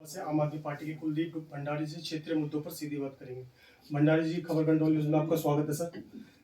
से आम आदमी पार्टी के कुलदीप भंडारी जी क्षेत्रीय मुद्दों पर सीधी बात करेंगे। भंडारी जी, खबर कंट्रोल न्यूज में आपका स्वागत है सर।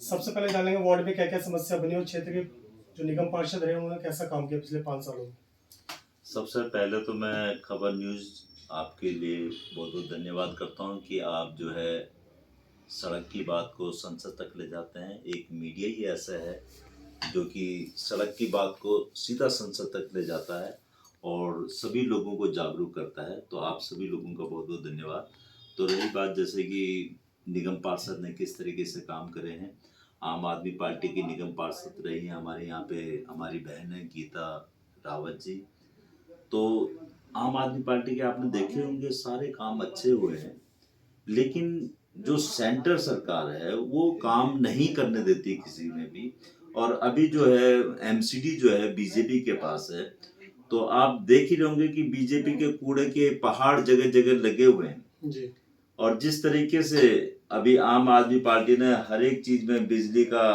सबसे पहले जानेंगे वार्ड में क्या क्या समस्या बनी और क्षेत्र के जो निगम पार्षद रहे उन्होंने कैसा काम किया पिछले 5 सालों में। सबसे पहले तो मैं खबर न्यूज़ आपके लिए बहुत बहुत धन्यवाद करता हूँ कि आप जो है सड़क की बात को संसद तक ले जाते हैं। एक मीडिया ही ऐसा है जो कि सड़क की बात को सीधा संसद तक ले जाता है और सभी लोगों को जागरूक करता है। तो आप सभी लोगों का बहुत बहुत धन्यवाद। तो रही बात जैसे कि निगम पार्षद ने किस तरीके से काम करे हैं, आम आदमी पार्टी की निगम पार्षद रही हैं हमारे यहाँ पे हमारी बहन है गीता रावत जी। तो आम आदमी पार्टी के आपने देखे होंगे सारे काम अच्छे हुए हैं, लेकिन जो सेंटर सरकार है वो काम नहीं करने देती किसी में भी। और अभी जो है एमसीडी जो है बीजेपी के पास है, तो आप देख ही रहे होंगे कि बीजेपी के कूड़े के पहाड़ जगह जगह लगे हुए हैं जी। और जिस तरीके से अभी आम आदमी पार्टी ने हर एक चीज में बिजली का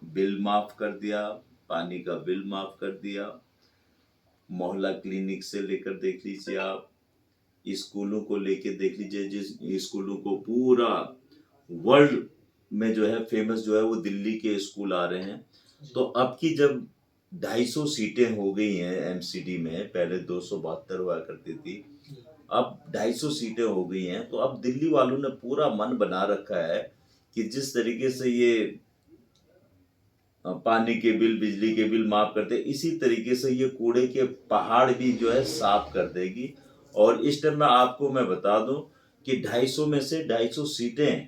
बिल माफ कर दिया, पानी का बिल माफ कर दिया, मोहल्ला क्लिनिक से लेकर देख लीजिए आप, स्कूलों को लेके देख लीजिए, जिस स्कूलों को पूरा वर्ल्ड में जो है फेमस जो है वो दिल्ली के स्कूल आ रहे हैं। तो अब की जब 250 सीटें हो गई हैं एमसीडी में, पहले 272 हुआ करती थी, अब 250 सीटें हो गई हैं। तो अब दिल्ली वालों ने पूरा मन बना रखा है कि जिस तरीके से ये पानी के बिल बिजली के बिल माफ करते हैं, इसी तरीके से ये कूड़े के पहाड़ भी जो है साफ कर देगी। और इस टाइम में आपको मैं बता दूं कि 250 में से 250 सीटें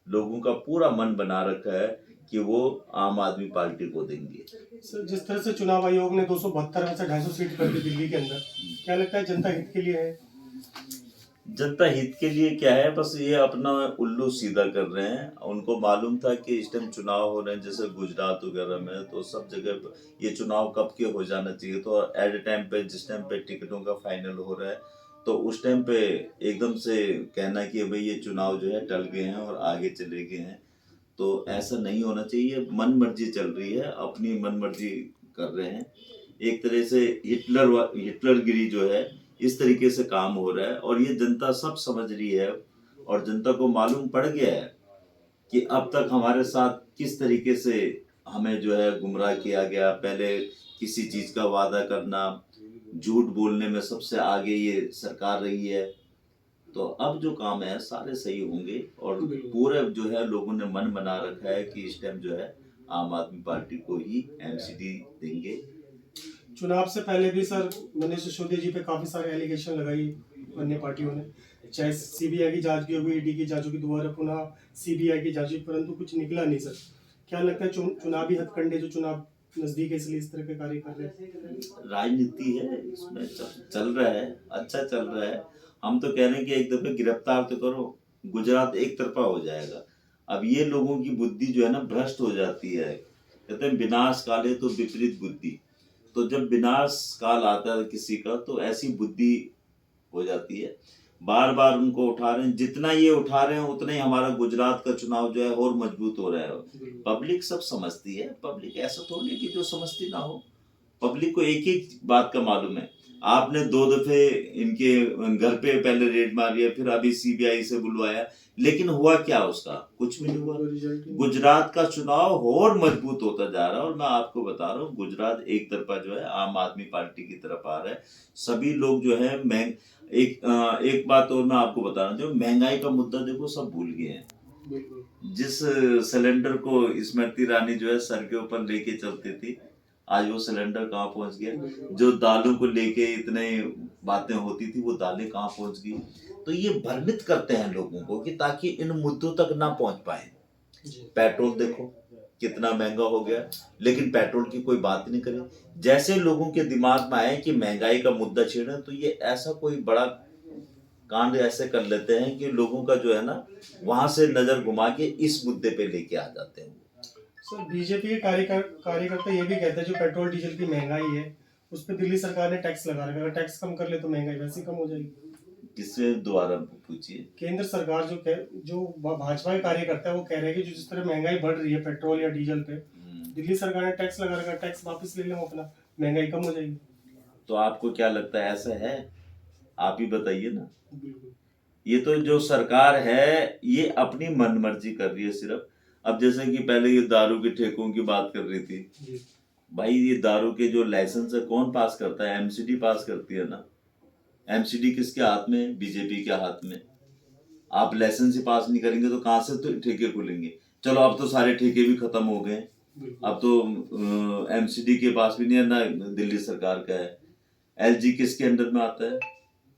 लोगों का पूरा मन बना रखा है कि वो आम आदमी पार्टी को देंगे। सर, जिस तरह से चुनाव आयोग ने 272 में से 250 सीट कर दी दिल्ली के अंदर, क्या लगता है जनता हित के लिए है? जनता हित के लिए क्या है, बस ये अपना उल्लू सीधा कर रहे हैं। उनको मालूम था कि इस टाइम चुनाव हो रहे हैं, जैसे गुजरात वगैरह में, तो सब जगह ये चुनाव कब के हो जाना चाहिए। तो एट ए टाइम पे जिस टाइम पे टिकटों का फाइनल हो रहा है, तो उस टाइम पे एकदम से कहना कि भाई ये चुनाव जो है टल गए हैं और आगे चले गए हैं। तो ऐसा नहीं होना चाहिए। मन मर्जी चल रही है, अपनी मन मर्जी कर रहे हैं। एक तरह से हिटलरगिरी जो है इस तरीके से काम हो रहा है और ये जनता सब समझ रही है। और जनता को मालूम पड़ गया है कि अब तक हमारे साथ किस तरीके से हमें जो है गुमराह किया गया। पहले किसी चीज का वादा करना, झूठ बोलने में सबसे आगे ये सरकार रही है। तो अब जो काम है सारे सही होंगे और पूरे जो है लोगों ने मन बना रखा है कि इस टाइम जो है आम आदमी पार्टी को ही एमसीडी देंगे। चुनाव से पहले भी सर मनीष सिसोदिया जी पे काफी सारे एलिगेशन लगाई अन्य पार्टियों ने, चाहे सीबीआई की जांच की होगी, ईडी की जांच होगी, दोबारा पुनः सीबीआई की जांच हुई, परंतु कुछ निकला नहीं सर। क्या लगता है चुनावी हथकंडे जो चुनाव नजदीक है इसलिए इस तरह के कार्य कर रहे हैं? राजनीति है, इसमें चल रहा है, अच्छा चल रहा है। हम तो कह रहे हैं कि एक दफे गिरफ्तार तो करो, गुजरात एक तरफा हो जाएगा। अब ये लोगों की बुद्धि जो है ना भ्रष्ट हो जाती है। कहते हैं विनाश काले तो विपरीत बुद्धि। तो जब विनाश काल आता है किसी का तो ऐसी बुद्धि हो जाती है। बार बार उनको उठा रहे हैं, जितना ये उठा रहे हैं उतना ही हमारा गुजरात का चुनाव जो है और मजबूत हो रहा है। पब्लिक सब समझती है, पब्लिक ऐसा थोड़ी है कि जो समझती ना हो। पब्लिक को एक एक बात का मालूम है। आपने 2 दफे इनके घर पे पहले रेड मारी है, फिर अभी सीबीआई से बुलवाया, लेकिन हुआ क्या उसका? कुछ भी नहीं हुआ। गुजरात का चुनाव और मजबूत होता जा रहा है और मैं आपको बता रहा हूँ गुजरात एक तरफा जो है आम आदमी पार्टी की तरफ आ रहा है। सभी लोग जो है एक बात और मैं आपको बता रहा हूँ, जो महंगाई का मुद्दा देखो सब भूल गए हैं। जिस सिलेंडर को स्मृति ईरानी जो है सर के ऊपर लेके चलती थी, आज वो सिलेंडर कहाँ पहुंच गया। जो दालों को लेके इतने बातें होती थी वो दालें कहाँ पहुंच गई। तो ये भ्रमित करते हैं लोगों को कि ताकि इन मुद्दों तक ना पहुंच पाए। पेट्रोल देखो कितना महंगा हो गया, लेकिन पेट्रोल की कोई बात नहीं करे। जैसे लोगों के दिमाग में आए कि महंगाई का मुद्दा छेड़े, तो ये ऐसा कोई बड़ा कांड ऐसे कर लेते हैं कि लोगों का जो है ना वहां से नजर घुमा के इस मुद्दे पे लेके आ जाते हैं। सर, बीजेपी के कार्यकर्ता ये भी कहते हैं जो पेट्रोल डीजल की महंगाई है उस पर दिल्ली सरकार ने टैक्स लगा रखा है, अगर टैक्स कम कर ले तो महंगाई वैसे ही कम हो जाएगी। किससे दोबारा पूछिए? केंद्र सरकार जो भाजपा के कार्यकर्ता है वो कह रहे हैं कि जो जिस तरह महंगाई बढ़ रही है पेट्रोल या डीजल पे, दिल्ली सरकार ने टैक्स लगा रखा है, टैक्स वापस ले लें अपना, महंगाई कम हो जाएगी। तो आपको क्या लगता है ऐसा है? आप ही बताइए ना। बिल्कुल। ये तो जो सरकार है ये अपनी मनमर्जी कर रही है सिर्फ। अब जैसे कि पहले ये दारू के ठेकों की बात कर रही थी, जी। भाई ये दारू के जो लाइसेंस है कौन पास करता है? एमसीडी पास करती है ना। एमसीडी किसके हाथ में है? बीजेपी के हाथ में। आप लाइसेंस ही पास नहीं करेंगे तो कहाँ से तो ठेके खुलेंगे? चलो अब तो सारे ठेके भी खत्म हो गए, बिल्कुल। अब तो एमसीडी के पास भी नहीं है ना, दिल्ली सरकार का है। एलजी किसके अंडर में आता है?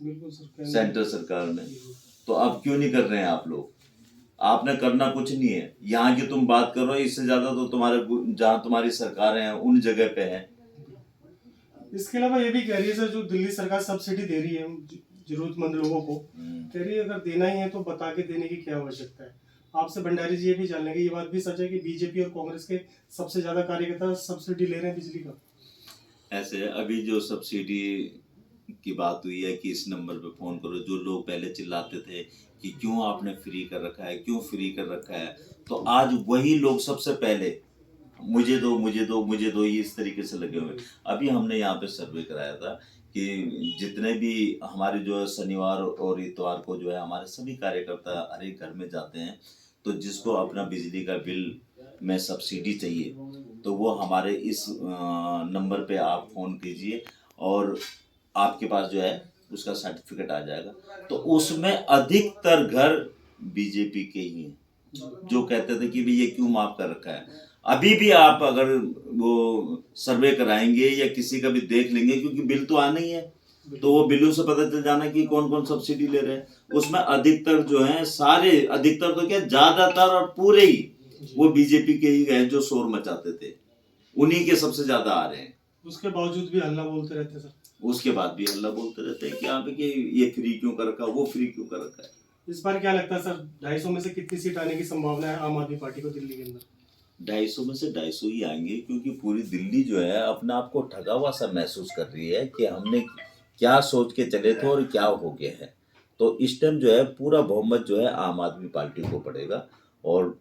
बिल्कुल सर। सेंटर सरकार में। बिल्कुल। तो अब क्यों नहीं कर रहे हैं आप लोग? आपने करना कुछ नहीं है। यहाँ की तुम बात कर रहे हो, इससे ज्यादा तो तुम्हारे जहाँ तुम्हारी सरकार है उन जगह पे है। इसके अलावा ये भी कह रही है सर, जो दिल्ली सरकार सब्सिडी दे रही है जरूरतमंद लोगों को, कह रही है अगर देना ही है तो बता के देने की क्या आवश्यकता है। आपसे भंडारी जी ये भी जान लेंगे, ये बात भी सच है कि बीजेपी और कांग्रेस के सबसे ज्यादा कार्यकर्ता सब्सिडी ले रहे हैं बिजली का? ऐसे है, अभी जो सब्सिडी की बात हुई है कि इस नंबर पे फोन करो, जो लोग पहले चिल्लाते थे कि क्यों आपने फ्री कर रखा है, क्यों फ्री कर रखा है, तो आज वही लोग सबसे पहले मुझे दो मुझे दो मुझे दो ये इस तरीके से लगे हुए। अभी हमने यहाँ पे सर्वे कराया था कि जितने भी हमारे जो है शनिवार और इतवार को जो है हमारे सभी कार्यकर्ता हर एक घर में जाते हैं, तो जिसको अपना बिजली का बिल में सब्सिडी चाहिए तो वो हमारे इस नंबर पे आप फ़ोन कीजिए और आपके पास जो है उसका सर्टिफिकेट आ जाएगा। तो उसमें अधिकतर घर बीजेपी के ही हैं जो कहते थे कि भाई ये क्यों माफ कर रखा है। अभी भी आप अगर वो सर्वे कराएंगे या किसी का भी देख लेंगे, क्योंकि बिल तो आना ही है, तो वो बिलों से पता चल जाना कि कौन कौन सब्सिडी ले रहे हैं। उसमें अधिकतर जो है सारे, अधिकतर तो क्या ज्यादातर और पूरे ही वो बीजेपी के ही हैं जो शोर मचाते थे, उन्हीं के सबसे ज्यादा आ रहे हैं। उसके बावजूद भी हल्ला बोलते रहते हैं सर। उसके बाद भी हल्ला बोलते रहते हैं कि यहाँ पे कि ये फ्री क्यों कर रखा, वो फ्री क्यों कर रखा है। इस बार क्या लगता है सर, 250 में से कितनी सीट आने की संभावना है आम आदमी पार्टी को दिल्ली के अंदर? 250 में से 250 ही आएंगे, क्योंकि पूरी दिल्ली जो है अपने आप को ठगा हुआ सा महसूस कर रही है कि हमने क्या सोच के चले थे और क्या हो गया है। तो इस टाइम जो है पूरा बहुमत जो है आम आदमी पार्टी को पड़ेगा, और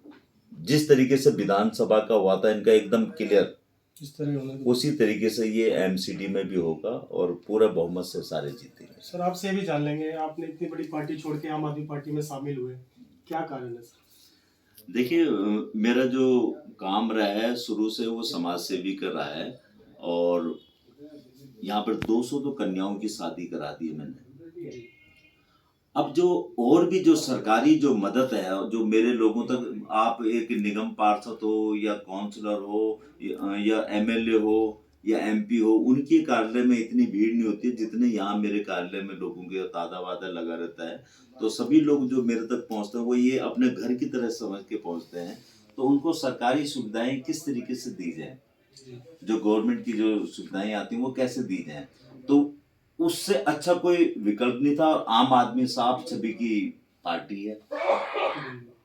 जिस तरीके से विधानसभा का हुआ था इनका एकदम क्लियर, इस तरह होना। उसी तरीके से ये एमसीडी में भी होगा और पूरा बहुमत से सारे जीतेंगे। सर आपसे ये भी जान लेंगे, आपने इतनी बड़ी पार्टी छोड़ के आम आदमी पार्टी में शामिल हुए, क्या कारण है सर? देखिए, मेरा जो काम रहा है शुरू से वो समाज सेवी कर रहा है, और यहाँ पर 200 तो कन्याओं की शादी करा दी है मैंने। अब जो और भी जो सरकारी जो मदद है जो मेरे लोगों तक, आप एक निगम पार्षद हो या काउंसलर हो या एमएलए हो या एमपी हो, उनके कार्यालय में इतनी भीड़ नहीं होती है जितने यहाँ मेरे कार्यालय में लोगों के तादा वादा लगा रहता है। तो सभी लोग जो मेरे तक पहुँचते हैं वो ये अपने घर की तरह समझ के पहुँचते हैं। तो उनको सरकारी सुविधाएं किस तरीके से दी जाए, जो गवर्नमेंट की जो सुविधाएं आती हैं वो कैसे दी जाए, तो उससे अच्छा कोई विकल्प नहीं था। और आम आदमी साहब सभी की पार्टी है,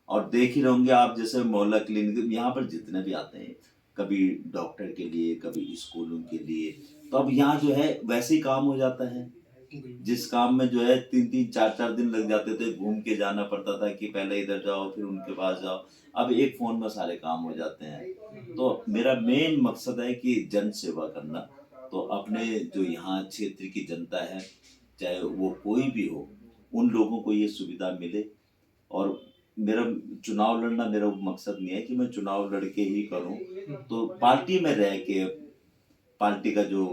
और देख ही रहोगे आप, जैसे मोहल्ला क्लिनिक यहाँ पर जितने भी आते हैं, कभी डॉक्टर के लिए कभी स्कूलों के लिए, तो अब यहाँ जो है वैसे ही काम हो जाता है। जिस काम में जो है 3-3 4-4 दिन लग जाते थे, घूम के जाना पड़ता था कि पहले इधर जाओ फिर उनके पास जाओ, अब एक फोन में सारे काम हो जाते हैं। तो मेरा मेन मकसद है कि जन सेवा करना। तो अपने जो यहाँ क्षेत्र की जनता है, चाहे वो कोई भी हो, उन लोगों को ये सुविधा मिले। और मेरा चुनाव लड़ना मेरा मकसद नहीं है कि मैं चुनाव लड़के ही करूं, तो पार्टी में रह के पार्टी का जो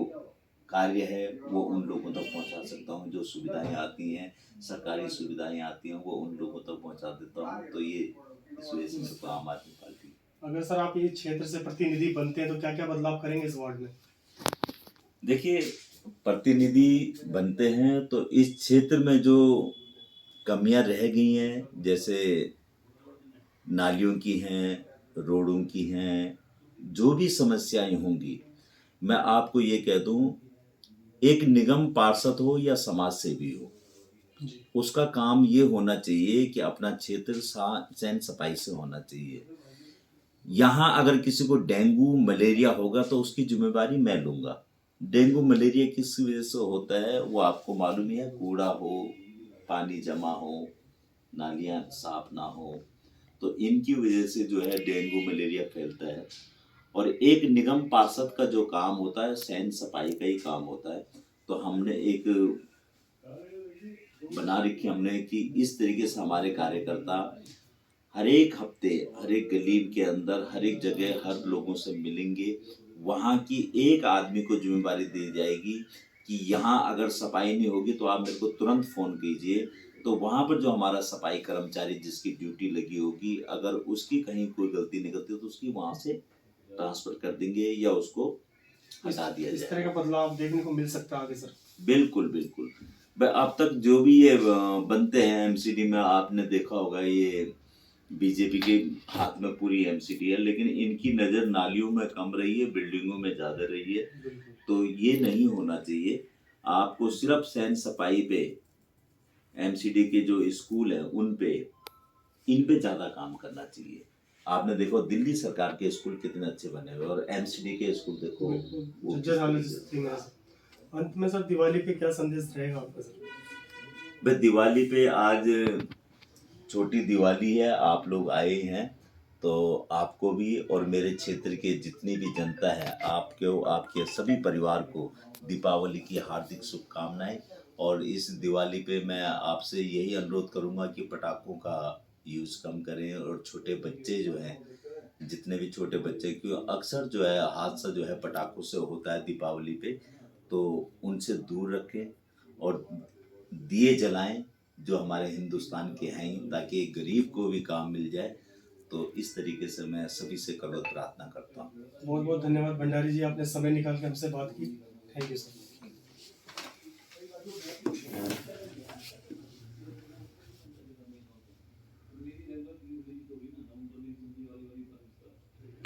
कार्य है वो उन लोगों तक पहुंचा सकता हूं। जो सुविधाएं आती हैं, सरकारी सुविधाएं आती हैं, वो उन लोगों तक पहुंचा देता हूं। तो ये इस वजह से मेरे को आम आदमी पार्टी। अगर सर आप ये क्षेत्र से प्रतिनिधि बनते हैं तो क्या क्या बदलाव करेंगे इस वार्ड में? देखिए, प्रतिनिधि बनते हैं तो इस क्षेत्र में जो कमियां रह गई हैं, जैसे नालियों की हैं, रोडों की हैं, जो भी समस्याएं होंगी, मैं आपको ये कह दूं, एक निगम पार्षद हो या समाज सेवी हो, उसका काम ये होना चाहिए कि अपना क्षेत्र सैन सफाई से होना चाहिए। यहाँ अगर किसी को डेंगू मलेरिया होगा तो उसकी जिम्मेदारी मैं लूँगा। डेंगू मलेरिया किस वजह से होता है वो आपको मालूम ही है, कूड़ा हो, पानी जमा हो, नालियाँ साफ ना हो, तो इनकी वजह से जो है डेंगू मलेरिया फैलता है। और एक निगम पार्षद का जो काम होता है सैन सफाई का ही काम होता है। तो हमने एक बना रखी हमने कि इस तरीके से हमारे कार्यकर्ता हर एक हफ्ते, हर एक गली के अंदर, हर एक जगह हर लोगों से मिलेंगे। वहाँ की एक आदमी को जिम्मेदारी दी जाएगी कि यहाँ अगर सफाई नहीं होगी तो आप मेरे को तुरंत फ़ोन कीजिए। तो वहाँ पर जो हमारा सफाई कर्मचारी जिसकी ड्यूटी लगी होगी, अगर उसकी कहीं कोई गलती निकलती है तो उसकी वहाँ से ट्रांसफ़र कर देंगे या उसको हटा दिया इस जाएगा। तरह का बदलाव देखने को मिल सकता है आगे सर। बिल्कुल, बिल्कुल। अब तक जो भी ये बनते हैं एमसीडी में, आपने देखा होगा ये बीजेपी के हाथ में पूरी एमसीडी है, लेकिन इनकी नज़र नालियों में कम रही है, बिल्डिंगों में ज़्यादा रही है। बिल्कुल। तो ये नहीं होना चाहिए। आपको सिर्फ सैन सफाई पे, एमसीडी के जो स्कूल हैं उन पे, इन पे ज़्यादा काम करना चाहिए। आपने देखो दिल्ली सरकार के स्कूल कितने अच्छे बने हुए और एमसीडी के स्कूल देखो वो बिल्कुल किस जज हालत तरीके से। स्थिति में है सर। अंत में सर दिवाली पे क्या संदेश रहेगा आपका सर? भाई दिवाली पे आज छोटी दिवाली है, आप लोग आए हैं तो आपको भी और मेरे क्षेत्र के जितनी भी जनता है, आपको, आपके सभी परिवार को दीपावली की हार्दिक शुभकामनाएं। और इस दिवाली पे मैं आपसे यही अनुरोध करूंगा कि पटाखों का यूज़ कम करें और छोटे बच्चे जो हैं, जितने भी छोटे बच्चे, क्योंकि अक्सर जो है हादसा जो है पटाखों से होता है दीपावली पे, तो उनसे दूर रखें और दिए जलाएं जो हमारे हिंदुस्तान के हैं, ताकि एक गरीब को भी काम मिल जाए। तो इस तरीके से मैं सभी से करोड़ प्रार्थना करता हूँ। बहुत बहुत धन्यवाद भंडारी जी, आपने समय निकाल के हमसे बात की। Thank you sir.